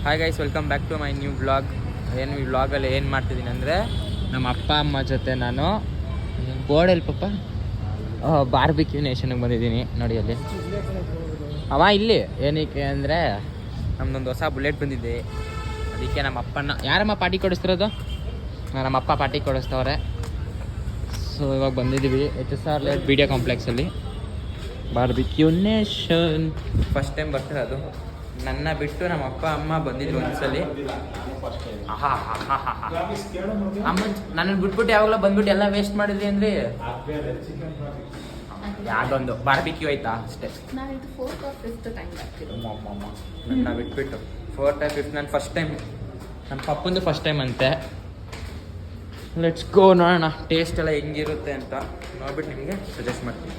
Hi guys, welcome back to my new vlog. ಏನು ಈ ವ್ಲಾಗಲ್ಲಿ ಏನು ಮಾಡ್ತಿದ್ದೀನಿ ಅಂದರೆ, ನಮ್ಮ ಅಪ್ಪ ಅಮ್ಮ ಜೊತೆ ನಾನು ಬೋರ್ಡಲ್ಲಿ ಪಪ್ಪ ಬಾರ್ಬಿಕ್ಯೂ ನೇಷನ್ಗೆ ಬಂದಿದ್ದೀನಿ. ನೋಡಿ ಅಲ್ಲಿ ಅವ ಇಲ್ಲಿ ಏನಕ್ಕೆ ಅಂದರೆ ನಮ್ಮದೊಂದು ಹೊಸ ಬುಲೆಟ್ ಬಂದಿದೆ. ಅದಕ್ಕೆ ನಮ್ಮ ಅಪ್ಪನ ಯಾರಮ್ಮ ಪಾರ್ಟಿ ಕೊಡಿಸ್ತಿರೋದು? ನಮ್ಮ ಅಪ್ಪ ಪಾರ್ಟಿ ಕೊಡಿಸ್ತವ್ರೆ. ಸೊ ಇವಾಗ ಬಂದಿದ್ದೀವಿ HSR ಲೇಟ್ BDA ಕಾಂಪ್ಲೆಕ್ಸಲ್ಲಿ ಬಾರ್ಬಿಕ್ಯೂ ನೇಷನ್. ಫಸ್ಟ್ ಟೈಮ್ ಬರ್ತಿರೋದು. ನನ್ನ ಬಿಟ್ಟು ನಮ್ಮ ಅಪ್ಪ ಅಮ್ಮ ಬಂದಿದ್ರು ಒಂದ್ಸಲಿ. ಅಮ್ಮ ನನ್ನ ಬಿಟ್ಬಿಟ್ಟು ಯಾವಾಗಲೂ ಬಂದ್ಬಿಟ್ಟು ಎಲ್ಲ ವೇಸ್ಟ್ ಮಾಡಿದ್ರಿ ಅಂದ್ರೆ ಯಾವ್ದೊಂದು ಬಾರ್ಬಿಕ್ಯೂ ಆಯ್ತಾ ಅಷ್ಟೇ. ನನ್ನ ಬಿಟ್ಬಿಟ್ಟು 4th or 5th ನಾನು ಫಸ್ಟ್ ಟೈಮ್, ನಮ್ಮ ಪಪ್ಪಂದು ಫಸ್ಟ್ ಟೈಮ್ ಅಂತೆ. ಲೆಟ್ಸ್ ಗೋ, ನೋಡೋಣ ಟೇಸ್ಟ್ ಎಲ್ಲ ಹೆಂಗಿರುತ್ತೆ ಅಂತ ನೋಡ್ಬಿಟ್ಟು ನಿಮಗೆ ಸಜೆಸ್ಟ್ ಮಾಡ್ತೀನಿ.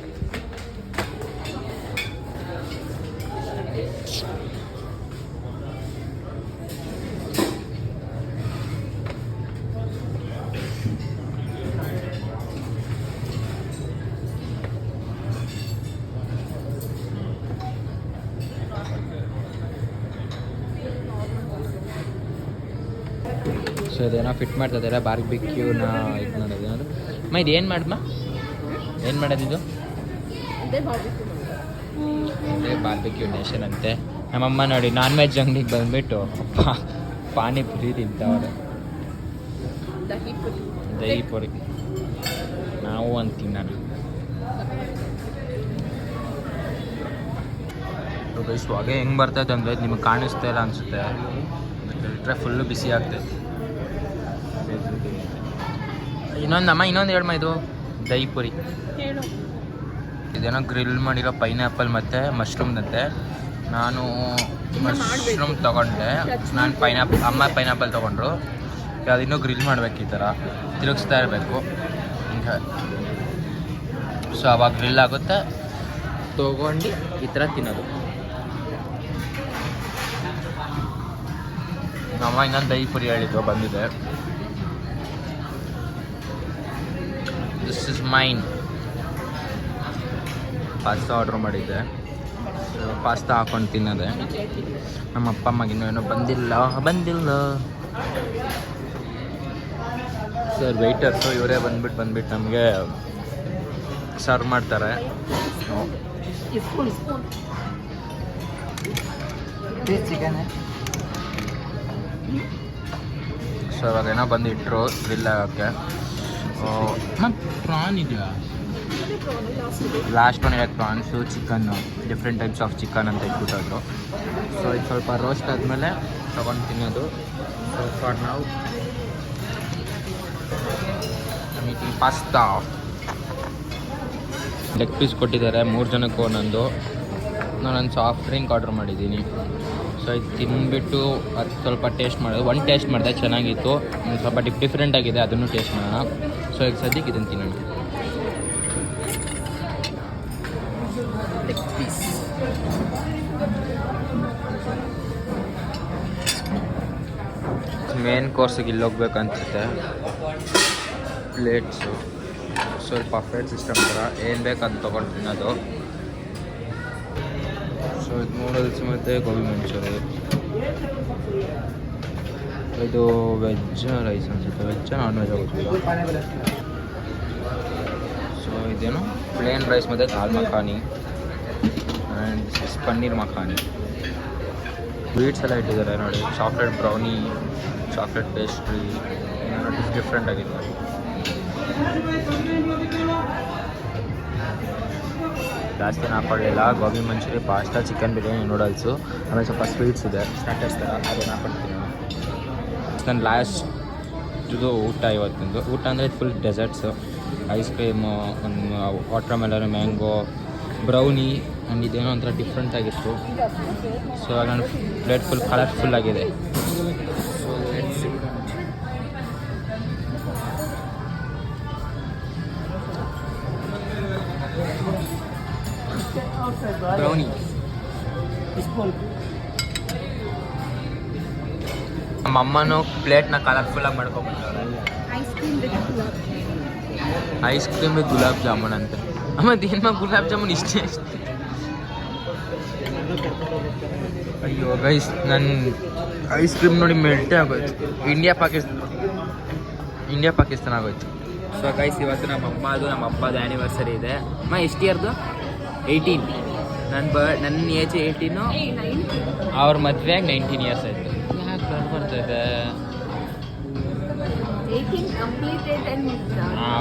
ಸೊ ಇದೇನೋ ಫಿಟ್ ಮಾಡ್ತಿದ್ದಾರೆ ಬಾರ್ಬಿಕ್ಯೂನ ಇದು ಮಾಡೋದು. ಏನಾದ್ರು ಅಮ್ಮ ಇದು ಏನು ಮಾಡಮ್ಮ, ಏನು ಮಾಡೋದಿದು? ಅದೇ ಬಾರ್ಬಿಕ್ಯೂ ನೇಷನ್ ಅಂತೆ. ನಮ್ಮಮ್ಮ ನೋಡಿ ನಾನ್ ವೆಜ್ ಅಂಗಡಿಗೆ ಬಂದುಬಿಟ್ಟು ಪಾನಿಪುರಿ ತಿಂತವ್ರೆ, ದಹಿ ಪುರಿ. ನಾವು ಒಂದು ತಿನ್ನೋಣ. ಇವಾಗ ಹೆಂಗೆ ಬರ್ತೈತೆ ಅಂದರೆ ನಿಮಗೆ ಕಾಣಿಸ್ತಾ ಇಲ್ಲ ಅನಿಸುತ್ತೆ. ಇಟ್ಟರೆ ಫುಲ್ಲು ಬಿಸಿ ಆಗ್ತೈತೆ. ಇನ್ನೊಂದಮ್ಮ ಇನ್ನೊಂದು ಹೇಳಮ್ಮ, ಇದು ದಹಿ ಪುರಿ. ಇದೇನೋ ಗ್ರಿಲ್ ಮಾಡಿರೋ ಪೈನಾಪಲ್ ಮತ್ತು ಮಶ್ರೂಮ್ದಂತೆ. ನಾನು ಮಶ್ರೂಮ್ ತೊಗೊಂಡೆ, ನಾನು ಅಮ್ಮ ಪೈನಾಪಲ್ ತೊಗೊಂಡ್ರು. ಅದಿನ್ನೂ ಗ್ರಿಲ್ ಮಾಡ್ಬೇಕು, ಈ ಥರ ತಿರುಗಿಸ್ತಾ ಇರಬೇಕು. ಸೊ ಅವಾಗ ಗ್ರಿಲ್ ಆಗುತ್ತೆ, ತೊಗೊಂಡು ಈ ಥರ ತಿನ್ನೋದು. ಅಮ್ಮ ಇನ್ನೊಂದು ದಹಿ ಪುರಿ ಹೇಳಿದ್ದು ಬಂದಿದೆ. This is mine. Pasta order ಮಾಡಿದ್ದೆ. ಪಾಸ್ತಾ ಹಾಕೊಂಡು ತಿನ್ನೋದೆ. ನಮ್ಮ ಅಪ್ಪ ಅಮ್ಮಗಿನ್ನೂ ಏನೋ ಬಂದಿಲ್ಲ. ಸರ್ ವೆಯ್ಟರ್ಸು ಇವರೇ ಬಂದ್ಬಿಟ್ಟು ನಮಗೆ ಸರ್ವ್ ಮಾಡ್ತಾರೆ. ಸೊ ಇವಾಗೇನೋ ಬಂದಿಟ್ರು ಗ್ರಿಲ್ ಆಗೋಕ್ಕೆ. ಪ್ರಾನ್ ಇದೆಯಾ? ಲಾಸ್ಟ್ ಒನ್ ಇದೆ prawns, chicken, different types of chicken ಅಂತ ಇಟ್ಬಿಟ್ಟೋದು. ಸೊ ಇದು ಸ್ವಲ್ಪ ರೋಸ್ಟ್ ಆದಮೇಲೆ ತೊಗೊಂಡು ತಿನ್ನೋದು. ಸೊ ಫಾರ್ ನಾವು ಪಾಸ್ತಾ. ಲೆಗ್ ಪೀಸ್ ಕೊಟ್ಟಿದ್ದಾರೆ 3 ಜನಕ್ಕೆ ಒಂದೊಂದು. ನಾನೊಂದು ಸಾಫ್ಟ್ ಡ್ರಿಂಕ್ ಆರ್ಡ್ರ್ ಮಾಡಿದ್ದೀನಿ. ಸೊ ಇದು ತಿಂದ್ಬಿಟ್ಟು ಅದು ಸ್ವಲ್ಪ ಟೇಸ್ಟ್ ಮಾಡೋದು. ಒಂದು ಟೇಸ್ಟ್ ಮಾಡಿದೆ, ಚೆನ್ನಾಗಿತ್ತು. ಸ್ವಲ್ಪ ಡಿಫ್ರೆಂಟ್ ಆಗಿದೆ, ಅದನ್ನು ಟೇಸ್ಟ್ ಮಾಡೋಣ. ಸೊ ಈಗ ಸದ್ಯಕ್ಕೆ ಇದನ್ನು ತಿನ್ನೋಣ. Leg piece. ಮೇನ್ ಕೋರ್ಸಿಗೆ ಇಲ್ಲಿ ಹೋಗ್ಬೇಕು ಅನಿಸುತ್ತೆ. ಪ್ಲೇಟ್ಸು ಸ್ವಲ್ಪ ಫ್ರೆಂಡ್ ಸಿಸ್ಟಮ್ ಥರ ಏನು ಬೇಕು ಅದು ತೊಗೊಂಡು ತಿನ್ನೋದು. ಸೊ ಇದು ನೂಡಲ್ಸ್ ಮತ್ತು ಗೋಬಿ ಮಂಚೂರಿ. ಇದು ವೆಜ್ ರೈಸ್ ಅನಿಸುತ್ತೆ, ವೆಜ್ ನಾನ್ ವೆಜ್ ಆಗುತ್ತೆ. ಸೊ ಇದೇನು ಪ್ಲೇನ್ ರೈಸ್ ಮತ್ತು ದಾಲ್ ಮಖಾನಿ ಆ್ಯಂಡ್ ಪನ್ನೀರ್ ಮಖಾನಿ. ಸ್ವೀಟ್ಸ್ ಎಲ್ಲ ಇಟ್ಟಿದ್ದಾರೆ ನೋಡಿ. Chocolate brownie, chocolate pastry, different ಆಗಿದೆ. ಜಾಸ್ತಿ ಹಾಕೊಳ್ಳಿಲ್ಲ. Gobi Manchurian, pasta, chicken biryani, noodles, ಆಮೇಲೆ ಸ್ವಲ್ಪ ಸ್ವೀಟ್ಸ್ ಇದೆ, ಸ್ಟಾರ್ಟರ್ಸ್ ಥರ, ಅದನ್ನು ಹಾಕೊಳ್ತೀನಿ. ನನ್ನ ಲಾಸ್ಟ್ದು ಊಟ ಇವತ್ತಿಂದು. ಊಟ ಅಂದರೆ ಫುಲ್ ಡೆಸರ್ಟ್ಸು, ಐಸ್ ಕ್ರೀಮು, ಒಂದು water melon, mango, brownie and ಇದೇನೋ ಒಂಥರ ಡಿಫ್ರೆಂಟ್ ಆಗಿತ್ತು. ಸೊ ಇವಾಗ ನನ್ನ ಪ್ಲೇಟ್ ಫುಲ್ ಕಲರ್ಫುಲ್ ಆಗಿದೆ. ಬ್ರೌನಿ ನಮ್ಮ ಅಮ್ಮನೂ ಪ್ಲೇಟ್ನ ಕಲರ್ಫುಲ್ಲಾಗಿ ಮಾಡ್ಕೊಬಂದವ್ರೆ. Ice cream with gulab jamun ಅಂತ. ಅಮ್ಮ ಏನು ಗುಲಾಬ್ ಜಾಮೂನ್ ಇಷ್ಟೇ ಅಯ್ಯೋ ಗೈಸ್, ನನ್ನ ಐಸ್ ಕ್ರೀಮ್ ನೋಡಿ ಮೆಲ್ಟೇ ಆಗೋಯ್ತು. ಇಂಡಿಯಾ ಪಾಕಿಸ್ತಾನ ಆಗೋಯ್ತು. ಸೊ ಗೈಸ್, ಇವತ್ತು ನಮ್ಮ ಅಪ್ಪದು ಆ್ಯನಿವರ್ಸರಿ ಇದೆ. ಎಷ್ಟು ಇಯರ್ದು? 18. ನನ್ನ ಏಜ್ 18, ಅವ್ರ ಮದುವೆಯಾಗಿ 19 ಇಯರ್ಸ್ ಆಯಿತು. ಯಾಕೆ ಬರ್ತಾ ಇದೆ?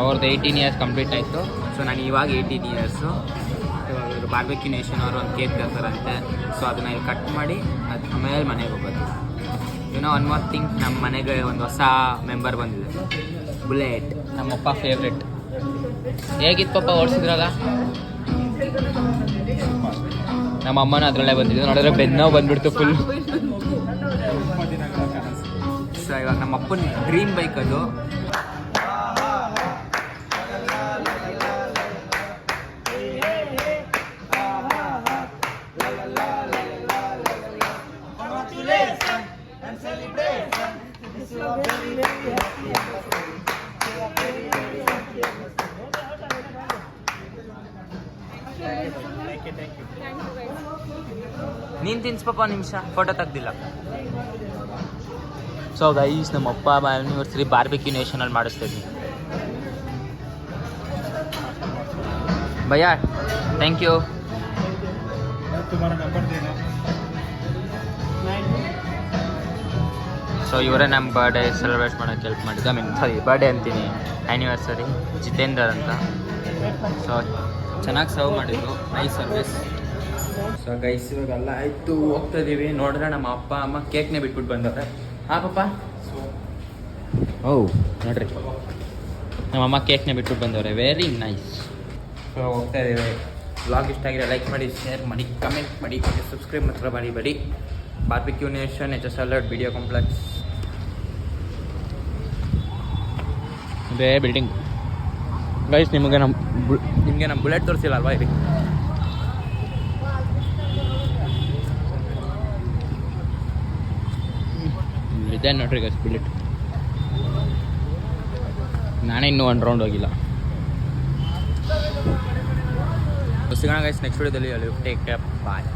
ಅವ್ರದ್ದು 18 ಇಯರ್ಸ್ ಕಂಪ್ಲೀಟ್ ಆಯಿತು. ಸೊ ನಾನು ಇವಾಗ 18 ಇಯರ್ಸು. ಇವಾಗ ಬಾರ್ಬೆಕ್ಯೂ ನೇಷನ್ ಅವರು ಒಂದು ಕೇಕ್ ತರ್ತಾರಂತೆ. ಸೊ ಅದನ್ನ ಇಲ್ಲಿ ಕಟ್ ಮಾಡಿ ಅದು ಆಮೇಲೆ ಮನೆಗೆ ಹೋಗೋದು. ಒನ್ ಮೋರ್ ಥಿಂಗ್, ನಮ್ಮ ಮನೆಗೆ ಒಂದು ಹೊಸ ಮೆಂಬರ್ ಬಂದಿದೆ, ಬುಲೆಟ್, ನಮ್ಮಪ್ಪ ಫೇವ್ರೆಟ್. ಹೇಗಿತ್ತು ಪಪ್ಪ ಓಡಿಸಿದ್ರಲ್ಲ? ನಮ್ಮ ಅಮ್ಮನ ಅದರಲ್ಲೇ ಬಂದಿದ್ದು, ನೋಡಿದ್ರೆ ಬೆನ್ನೋವು ಬಂದ್ಬಿಡ್ತು ಫುಲ್. ಸೊ ಇವಾಗ ನಮ್ಮ ಅಪ್ಪನ ಡ್ರೀಮ್ ಬೈಕ್ ಅದು. ನೀನು ತಿನ್ಸ್ಪಪ್ಪ ನಿಮಿಷ, ಫೋಟೋ ತೆಗ್ದಿಲ್ಲ. ಸೊ ಗೈಸ್, ನಮ್ಮ ಅಪ್ಪ ಆ್ಯನಿವರ್ಸರಿ ಬಾರ್ಬೆಕ್ಯೂ ನೇಷನಲ್ಲಿ ಮಾಡಿಸ್ತಾ ಇದ್ದೀನಿ. Bhaiya, thank you. ಸೊ ಇವರೇ ನಮ್ಮ ಬರ್ಡೇ ಸೆಲೆಬ್ರೇಟ್ ಮಾಡೋಕ್ಕೆ ಹೆಲ್ಪ್ ಮಾಡಿದ್ದು. ಬರ್ಡೇ ಅಂತೀನಿ, ಆ್ಯನಿವರ್ಸರಿ. ಜಿತೇಂದರ್ ಅಂತ. ಸೊ ಚೆನ್ನಾಗಿ ಸರ್ವ್ ಮಾಡಿದ್ರು, ನೈಸ್ ಸರ್ವಿಸ್. ಸೊ ಗೈಸ್, ಇವಾಗೆಲ್ಲ ಆಯಿತು, ಹೋಗ್ತಾ ಇದ್ದೀವಿ. ನೋಡಿದ್ರೆ ನಮ್ಮ ಅಪ್ಪ ಅಮ್ಮ ಕೇಕ್ನೇ ಬಿಟ್ಬಿಟ್ಟು ಬಂದವ್ರೆ. ಹಾಂ ಪಪ್ಪ? ನೋಡ್ರಿ, ನಮ್ಮಮ್ಮ ಕೇಕ್ನೇ ಬಿಟ್ಬಿಟ್ಟು ಬಂದವ್ರೆ. Very nice. ಸೊ ಹೋಗ್ತಾ ಇದ್ದೀವಿ. ವ್ಲಾಗ್ ಇಷ್ಟ ಆಗಿರೋ ಲೈಕ್ ಮಾಡಿ, ಶೇರ್ ಮಾಡಿ, ಕಮೆಂಟ್ ಮಾಡಿ, ಸಬ್ಸ್ಕ್ರೈಬ್ ಮಾತ್ರ ಮಾಡಿ. Barbecue nation, HS alert video complex, ಇದೇ ಬಿಲ್ಡಿಂಗ್. ಗೈಸ್, ನಿಮಗೆ ನಮ್ಮ ಬುಲೆಟ್ ತೋರಿಸಿಲ್ಲ ಅಲ್ವಾ? ಇಲ್ಲಿ ಇದೆ ನೋಡ್ರಿ ಗೈಸ್, ಬುಲೆಟ್. ನಾನೇ ಇನ್ನೂ 1 ರೌಂಡ್ ಹೋಗಿಲ್ಲ. ಸಿಗೋಣ ಗೈಸ್ ನೆಕ್ಸ್ಟ್ ವಿಡಿಯೋದಲ್ಲಿ. ಟೇಕ್ ಕೇರ್, ಬಾಯ್.